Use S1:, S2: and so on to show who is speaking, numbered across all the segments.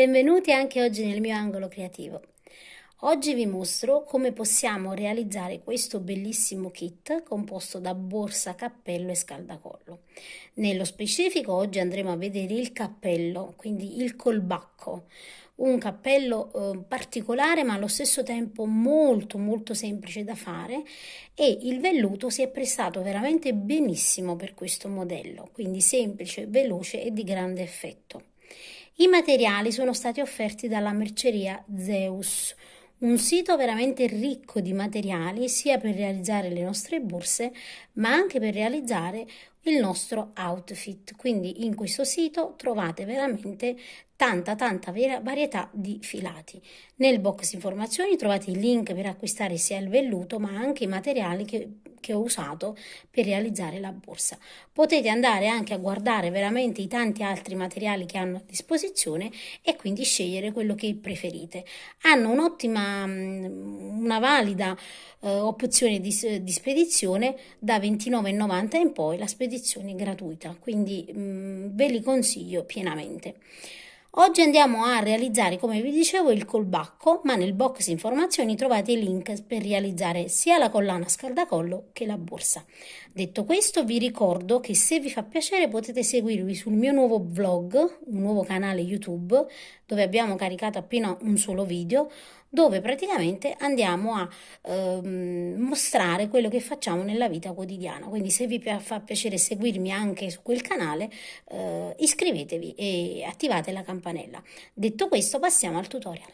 S1: Benvenuti anche oggi nel mio angolo creativo. Oggi vi mostro come possiamo realizzare questo bellissimo kit composto da borsa, cappello e scaldacollo. Nello specifico oggi andremo a vedere il cappello, quindi il colbacco, un cappello particolare ma allo stesso tempo molto semplice da fare, e il velluto si è prestato veramente benissimo per questo modello, quindi semplice, veloce e di grande effetto. I materiali sono stati offerti dalla merceria Zeus, un sito veramente ricco di materiali sia per realizzare le nostre borse ma anche per realizzare il nostro outfit. Quindi in questo sito trovate veramente tanta varietà di filati. Nel box informazioni trovate il link per acquistare sia il velluto ma anche i materiali che ho usato per realizzare la borsa. Potete andare anche a guardare veramente i tanti altri materiali che hanno a disposizione e quindi scegliere quello che preferite. Hanno una valida opzione di spedizione da 29,90 in poi, la spedizione è gratuita, quindi ve li consiglio pienamente. Oggi andiamo a realizzare, come vi dicevo, il colbacco, ma nel box informazioni trovate i link per realizzare sia la collana scaldacollo che la borsa. Detto questo, vi ricordo che se vi fa piacere potete seguirmi sul mio nuovo vlog, un nuovo canale YouTube, dove abbiamo caricato appena un solo video, dove praticamente andiamo a mostrare quello che facciamo nella vita quotidiana. Quindi se vi fa piacere seguirmi anche su quel canale, iscrivetevi e attivate la campanella. Detto questo, passiamo al tutorial.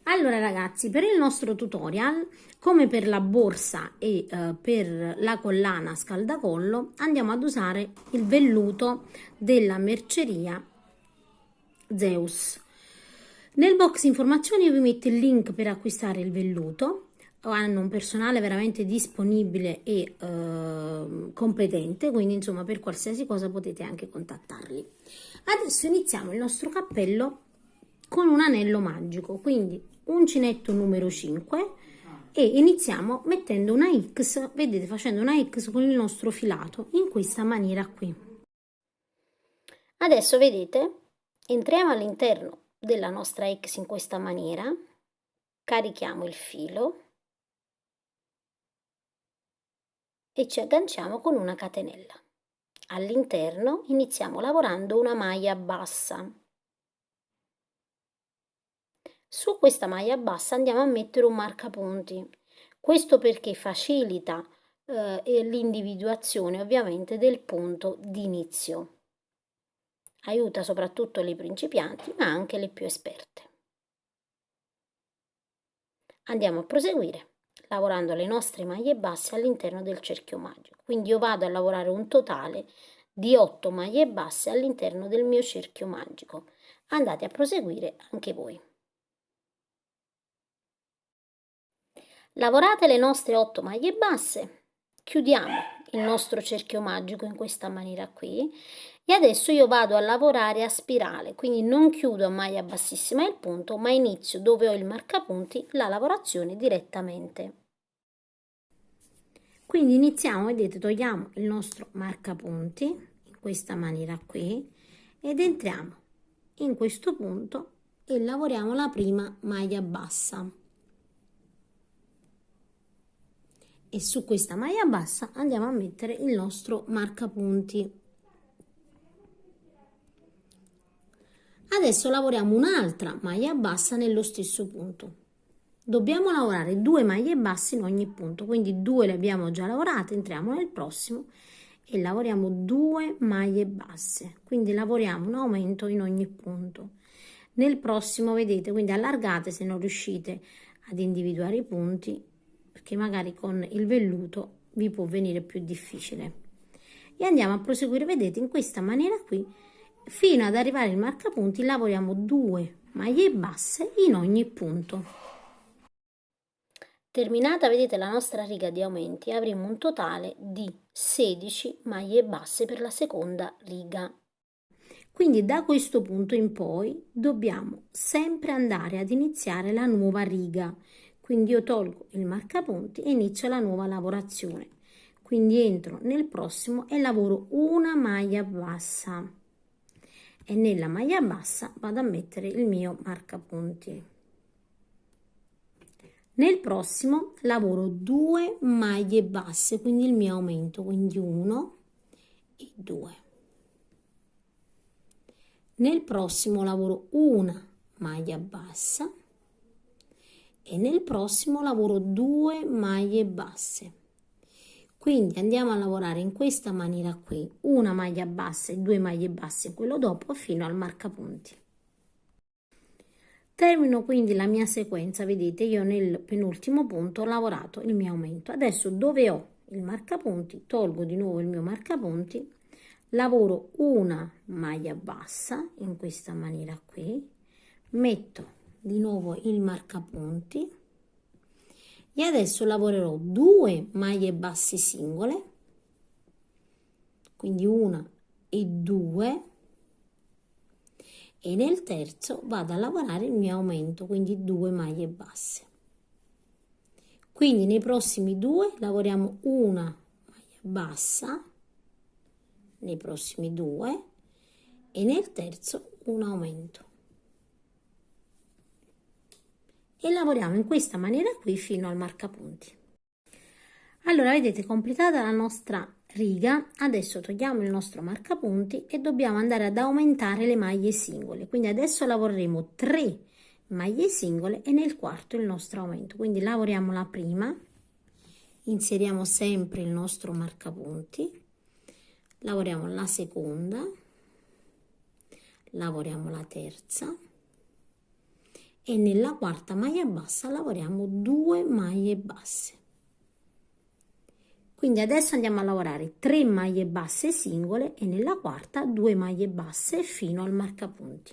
S1: Allora ragazzi, per il nostro tutorial, come per la borsa e per la collana scaldacollo, andiamo ad usare il velluto della merceria Zeus. Nel box informazioni vi metto il link per acquistare il velluto. Hanno un personale veramente disponibile e competente, quindi insomma per qualsiasi cosa potete anche contattarli. Adesso iniziamo il nostro cappello con un anello magico, quindi uncinetto numero 5, e iniziamo mettendo una X, vedete, facendo una X con il nostro filato in questa maniera qui. Adesso vedete, entriamo all'interno della nostra X in questa maniera, carichiamo il filo e ci agganciamo con una catenella. All'interno iniziamo lavorando una maglia bassa. Su questa maglia bassa andiamo a mettere un marcapunti, questo perché facilita l'individuazione ovviamente del punto di inizio. Aiuta soprattutto le principianti ma anche le più esperte. Andiamo a proseguire lavorando le nostre maglie basse all'interno del cerchio magico. Quindi io vado a lavorare un totale di 8 maglie basse all'interno del mio cerchio magico. Andate a proseguire anche voi. Lavorate le nostre 8 maglie basse, chiudiamo il nostro cerchio magico in questa maniera qui e adesso io vado a lavorare a spirale, quindi non chiudo a maglia bassissima il punto, ma inizio dove ho il marcapunti la lavorazione direttamente. Quindi iniziamo, vedete, togliamo il nostro marcapunti in questa maniera qui ed entriamo in questo punto e lavoriamo la prima maglia bassa. E su questa maglia bassa andiamo a mettere il nostro marcapunti. Adesso lavoriamo un'altra maglia bassa nello stesso punto. Dobbiamo lavorare 2 maglie basse in ogni punto, quindi 2 le abbiamo già lavorate, entriamo nel prossimo e lavoriamo 2 maglie basse, quindi lavoriamo un aumento in ogni punto. Nel prossimo vedete, quindi allargate se non riuscite ad individuare i punti, perché magari con il velluto vi può venire più difficile. E andiamo a proseguire, vedete, in questa maniera qui, fino ad arrivare al marcapunti lavoriamo 2 maglie basse in ogni punto. Terminata, vedete, la nostra riga di aumenti, avremo un totale di 16 maglie basse per la seconda riga. Quindi da questo punto in poi dobbiamo sempre andare ad iniziare la nuova riga. Quindi io tolgo il marcapunti e inizio la nuova lavorazione. Quindi entro nel prossimo e lavoro una maglia bassa. e nella maglia bassa vado a mettere il mio marcapunti. Nel prossimo lavoro 2 maglie basse, quindi il mio aumento, quindi 1 e 2. Nel prossimo lavoro una maglia bassa e nel prossimo lavoro 2 maglie basse. Quindi andiamo a lavorare in questa maniera qui, una maglia bassa e 2 maglie basse quello dopo fino al marcapunti. Termino quindi la mia sequenza, vedete io nel penultimo punto ho lavorato il mio aumento. Adesso dove ho il marcapunti, tolgo di nuovo il mio marcapunti, lavoro una maglia bassa in questa maniera qui, metto di nuovo il marcapunti e adesso lavorerò 2 maglie basse singole, quindi una e 2, e nel terzo vado a lavorare il mio aumento, quindi 2 maglie basse. Quindi nei prossimi 2 lavoriamo una maglia bassa, nei prossimi 2 e nel terzo un aumento. E lavoriamo in questa maniera qui fino al marcapunti. Allora vedete completata la nostra riga, adesso togliamo il nostro marcapunti e dobbiamo andare ad aumentare le maglie singole, quindi adesso lavoreremo 3 maglie singole e nel quarto il nostro aumento, quindi lavoriamo la prima, inseriamo sempre il nostro marcapunti, lavoriamo la seconda, lavoriamo la terza e nella quarta maglia bassa lavoriamo 2 maglie basse. Quindi adesso andiamo a lavorare 3 maglie basse singole e nella quarta 2 maglie basse fino al marcapunti.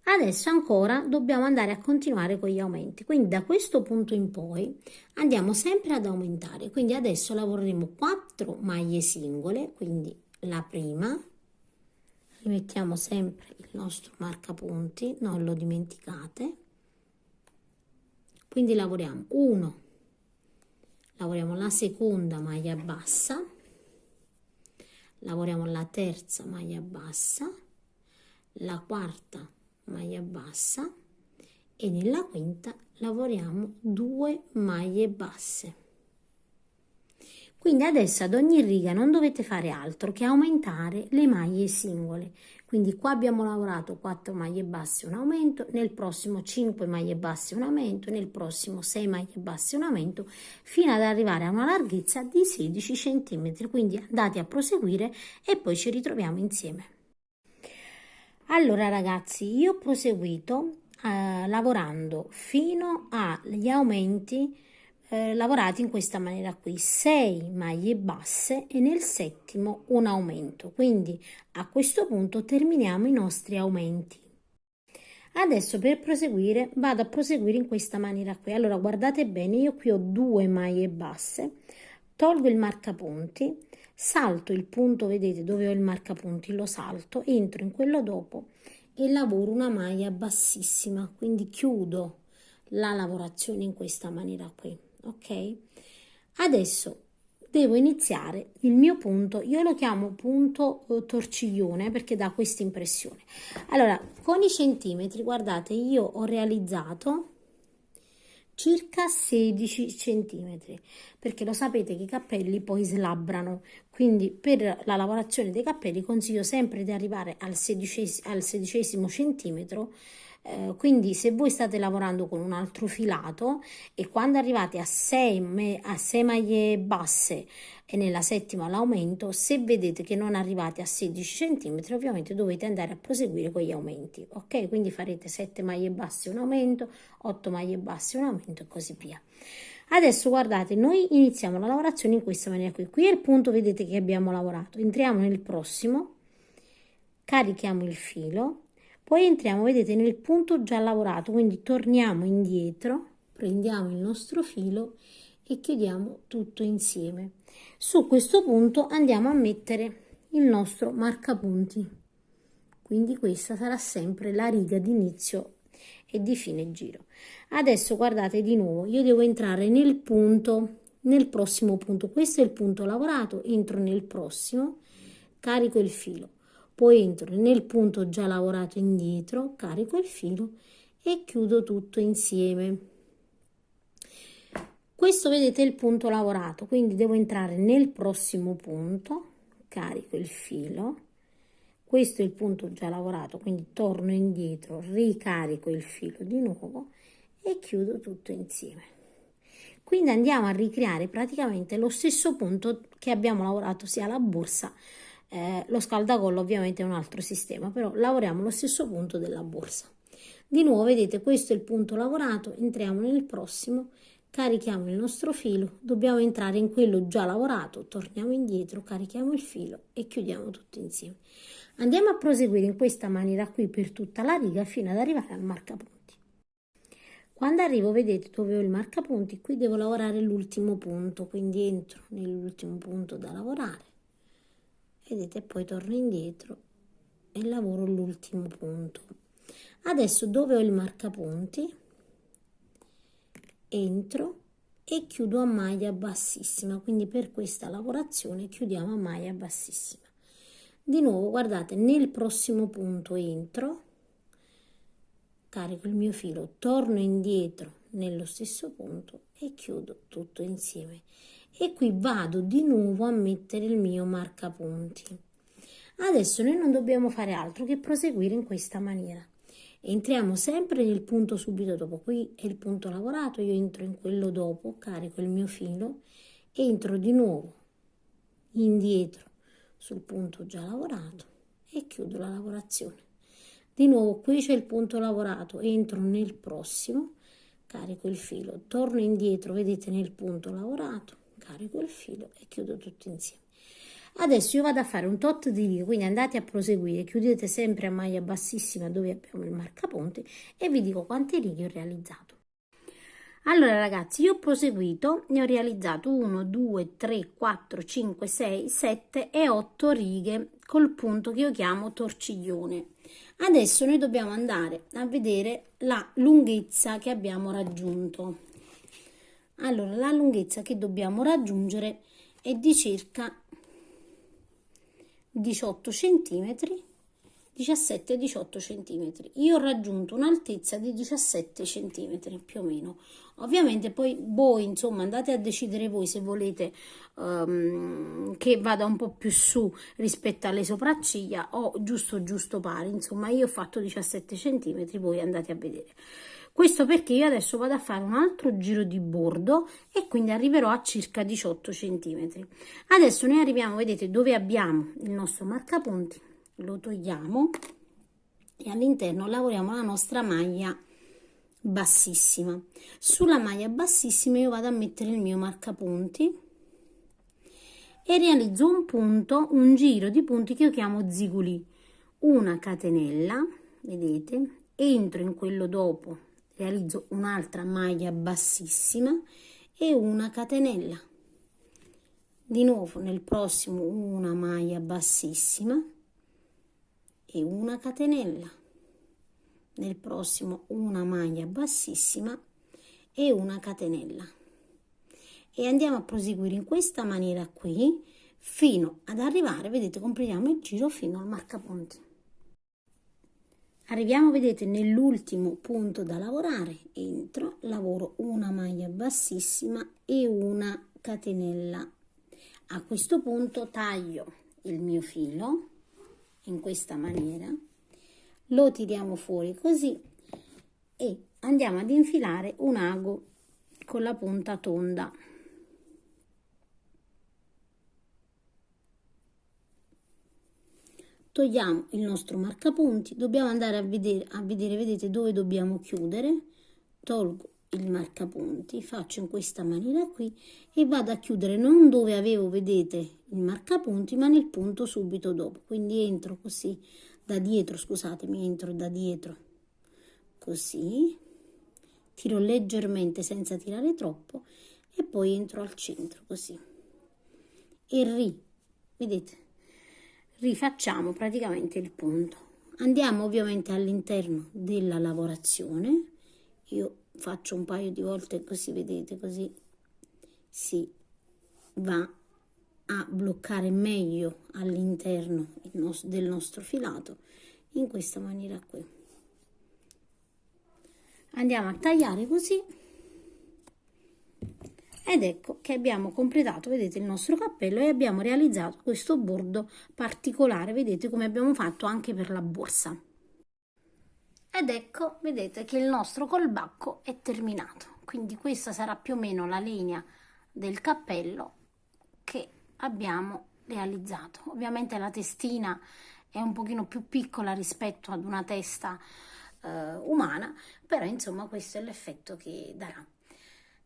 S1: Adesso ancora dobbiamo andare a continuare con gli aumenti, quindi da questo punto in poi andiamo sempre ad aumentare, quindi adesso lavoreremo 4 maglie singole, quindi la prima, rimettiamo sempre il nostro marcapunti, non lo dimenticate, quindi lavoriamo 1, lavoriamo la seconda maglia bassa, lavoriamo la terza maglia bassa, la quarta maglia bassa e nella quinta lavoriamo 2 maglie basse. Quindi adesso ad ogni riga non dovete fare altro che aumentare le maglie singole. Quindi qua abbiamo lavorato 4 maglie basse un aumento, nel prossimo 5 maglie basse un aumento, nel prossimo 6 maglie basse un aumento, fino ad arrivare a una larghezza di 16 cm. Quindi andate a proseguire e poi ci ritroviamo insieme. Allora ragazzi, io ho proseguito lavorando fino agli aumenti lavorati in questa maniera qui, 6 maglie basse e nel settimo un aumento, quindi a questo punto terminiamo i nostri aumenti. Adesso per proseguire vado a proseguire in questa maniera qui. Allora guardate bene, io qui ho 2 maglie basse, tolgo il marcapunti, salto il punto, vedete dove ho il marcapunti, lo salto, entro in quello dopo e lavoro una maglia bassissima, quindi chiudo la lavorazione in questa maniera qui. Ok, adesso devo iniziare il mio punto, io lo chiamo punto torciglione perché dà questa impressione. Allora con i centimetri guardate, io ho realizzato circa 16 centimetri perché lo sapete che i cappelli poi slabbrano, quindi per la lavorazione dei cappelli consiglio sempre di arrivare al sedicesimo centimetro. Quindi se voi state lavorando con un altro filato e quando arrivate a 6 maglie basse e nella settima l'aumento, se vedete che non arrivate a 16 cm ovviamente dovete andare a proseguire con gli aumenti, ok? Quindi farete 7 maglie basse un aumento, 8 maglie basse un aumento e così via. Adesso guardate, noi iniziamo la lavorazione in questa maniera qui è il punto, vedete che abbiamo lavorato, entriamo nel prossimo, carichiamo il filo, poi entriamo, vedete, nel punto già lavorato, quindi torniamo indietro, prendiamo il nostro filo e chiudiamo tutto insieme. Su questo punto andiamo a mettere il nostro marcapunti, quindi questa sarà sempre la riga di inizio e di fine giro. Adesso guardate di nuovo, io devo entrare nel punto, nel prossimo punto, questo è il punto lavorato, entro nel prossimo, carico il filo. poi entro nel punto già lavorato indietro, carico il filo e chiudo tutto insieme. Questo vedete è il punto lavorato, quindi devo entrare nel prossimo punto, carico il filo, questo è il punto già lavorato, quindi torno indietro, ricarico il filo di nuovo e chiudo tutto insieme. Quindi andiamo a ricreare praticamente lo stesso punto che abbiamo lavorato sia la borsa, lo scaldacollo ovviamente è un altro sistema, però lavoriamo lo stesso punto della borsa. Di nuovo vedete questo è il punto lavorato, entriamo nel prossimo, carichiamo il nostro filo, dobbiamo entrare in quello già lavorato, torniamo indietro, carichiamo il filo e chiudiamo tutto insieme. Andiamo a proseguire in questa maniera qui per tutta la riga fino ad arrivare al marcapunti. Quando arrivo, vedete dove ho il marcapunti, qui devo lavorare l'ultimo punto, quindi entro nell'ultimo punto da lavorare, vedete, poi torno indietro e lavoro l'ultimo punto. Adesso dove ho il marcapunti, entro e chiudo a maglia bassissima, quindi per questa lavorazione chiudiamo a maglia bassissima. Di nuovo guardate, nel prossimo punto entro, carico il mio filo, torno indietro nello stesso punto e chiudo tutto insieme. E qui vado di nuovo a mettere il mio marcapunti. Adesso noi non dobbiamo fare altro che proseguire in questa maniera. Entriamo sempre nel punto subito dopo, qui è il punto lavorato, io entro in quello dopo, carico il mio filo, entro di nuovo indietro sul punto già lavorato e chiudo la lavorazione. Di nuovo qui c'è il punto lavorato, entro nel prossimo, carico il filo, torno indietro, vedete nel punto lavorato, carico il filo e chiudo tutto insieme. Adesso io vado a fare un tot di righe, quindi andate a proseguire, chiudete sempre a maglia bassissima dove abbiamo il marcapunti e vi dico quante righe ho realizzato. Allora ragazzi, io ho proseguito, ne ho realizzato 1, 2, 3, 4, 5, 6, 7 e 8 righe col punto che io chiamo torciglione. Adesso noi dobbiamo andare a vedere la lunghezza che abbiamo raggiunto. Allora, la lunghezza che dobbiamo raggiungere è di circa 18 centimetri, 17-18 centimetri. Io ho raggiunto un'altezza di 17 centimetri più o meno. Ovviamente poi voi insomma andate a decidere voi se volete che vada un po' più su rispetto alle sopracciglia o giusto pari. Insomma io ho fatto 17 centimetri, voi andate a vedere. Questo perché io adesso vado a fare un altro giro di bordo e quindi arriverò a circa 18 centimetri. Adesso noi arriviamo, vedete, dove abbiamo il nostro marcapunti, lo togliamo e all'interno lavoriamo la nostra maglia bassissima. Sulla maglia bassissima io vado a mettere il mio marcapunti e realizzo un punto, un giro di punti che io chiamo ziguli, una catenella, vedete, entro in quello dopo, realizzo un'altra maglia bassissima e una catenella, di nuovo nel prossimo una maglia bassissima e una catenella, nel prossimo una maglia bassissima e una catenella e andiamo a proseguire in questa maniera qui fino ad arrivare, vedete, completiamo il giro fino al marcapunti. Arriviamo, vedete, nell'ultimo punto da lavorare, entro, lavoro una maglia bassissima e una catenella. A questo punto taglio il mio filo in questa maniera, lo tiriamo fuori così e andiamo ad infilare un ago con la punta tonda. Togliamo il nostro marcapunti, dobbiamo andare a vedere, vedete, dove dobbiamo chiudere. Tolgo il marcapunti, faccio in questa maniera qui e vado a chiudere non dove avevo, vedete, il marcapunti, ma nel punto subito dopo. Quindi entro così da dietro, scusatemi, entro da dietro così, tiro leggermente senza tirare troppo e poi entro al centro così e vedete, rifacciamo praticamente il punto. Andiamo ovviamente all'interno della lavorazione, io faccio un paio di volte così, vedete, così si va a bloccare meglio all'interno del nostro filato in questa maniera qui. Andiamo a tagliare così ed ecco che abbiamo completato, vedete, il nostro cappello e abbiamo realizzato questo bordo particolare, vedete come abbiamo fatto anche per la borsa. Ed ecco, vedete che il nostro colbacco è terminato, quindi questa sarà più o meno la linea del cappello che abbiamo realizzato. Ovviamente la testina è un pochino più piccola rispetto ad una testa umana, però insomma questo è l'effetto che darà.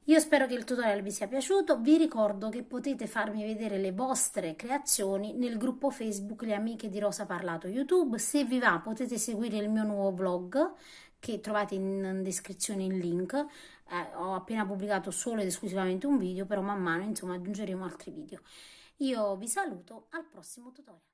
S1: Io spero che il tutorial vi sia piaciuto, vi ricordo che potete farmi vedere le vostre creazioni nel gruppo Facebook Le Amiche di Rosa Parlato YouTube. Se vi va potete seguire il mio nuovo vlog che trovate in descrizione il link. Ho appena pubblicato solo ed esclusivamente un video, però man mano insomma aggiungeremo altri video. Io vi saluto, al prossimo tutorial.